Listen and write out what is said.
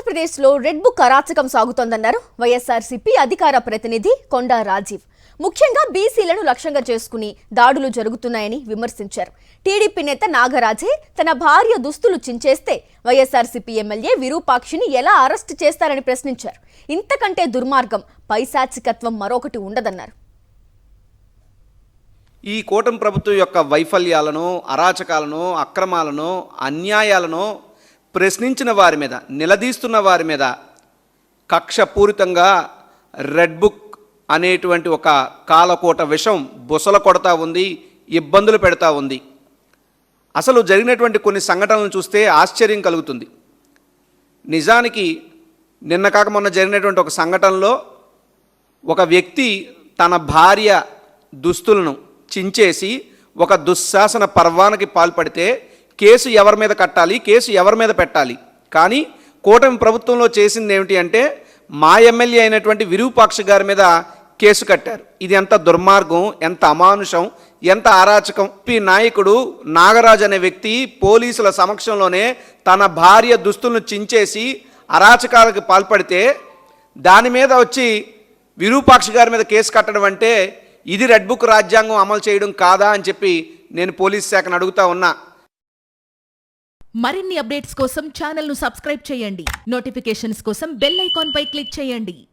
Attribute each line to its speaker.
Speaker 1: ఆంధ్రప్రదేశ్లో red book అరాచకం సాగుతోందన్నారు వైఎస్ఆర్సీపీ అధికార ప్రతినిధి కొండా రాజీవ్. ముఖ్యంగా బీసీలను లక్ష్యంగా చేసుకుని దాడులు జరుగుతున్నాయని విమర్శించారు. టీడీపీ నేత నాగరాజే తన భార్య దుస్తులు చించేస్తే వైఎస్ఆర్సీపీ ఎమ్మెల్యే విరూపాక్షిని ఎలా అరెస్ట్ చేస్తారని ప్రశ్నించారు. ఇంతకంటే దుర్మార్గం, పైశాచికత్వం మరొకటి ఉండదన్నారు.
Speaker 2: ఈ కూటమి ప్రభుత్వం యొక్క వైఫల్యాలను, అరాచకాలను, అక్రమాలను, అన్యాయాలను ప్రశ్నించిన వారి మీద, నిలదీస్తున్న వారి మీద కక్షపూరితంగా రెడ్ బుక్ అనేటువంటి ఒక కాలకోట విషం బుసల కొడతా ఉంది, ఇబ్బందులు పెడతా ఉంది. అసలు జరిగినటువంటి కొన్ని సంఘటనలను చూస్తే ఆశ్చర్యం కలుగుతుంది. నిజానికి నిన్న కాక మొన్న జరిగినటువంటి ఒక సంఘటనలో ఒక వ్యక్తి తన భార్య దుస్తులను చించేసి ఒక దుశ్శాసన పర్వానికి పాల్పడితే కేసు ఎవరి మీద కట్టాలి, కేసు ఎవరి మీద పెట్టాలి? కానీ కూటమి ప్రభుత్వంలో చేసింది ఏమిటి అంటే మా ఎమ్మెల్యే అయినటువంటి విరూపాక్ష గారి మీద కేసు కట్టారు. ఇది ఎంత దుర్మార్గం, ఎంత అమానుషం, ఎంత అరాచకం! నాయకుడు నాగరాజు అనే వ్యక్తి పోలీసుల సమక్షంలోనే తన భార్య దుస్తులను చించేసి అరాచకాలకు పాల్పడితే దాని మీద వచ్చి విరూపాక్ష గారి మీద కేసు కట్టడం అంటే ఇది రెడ్ బుక్ రాజ్యాంగం అమలు చేయడం కాదా అని చెప్పి నేను పోలీస్ శాఖను అడుగుతా ఉన్నా.
Speaker 3: మరిన్ని అప్డేట్స్ కోసం ఛానల్ను సబ్స్క్రైబ్ చేయండి. నోటిఫికేషన్స్ కోసం బెల్ ఐకాన్ పై క్లిక్ చేయండి.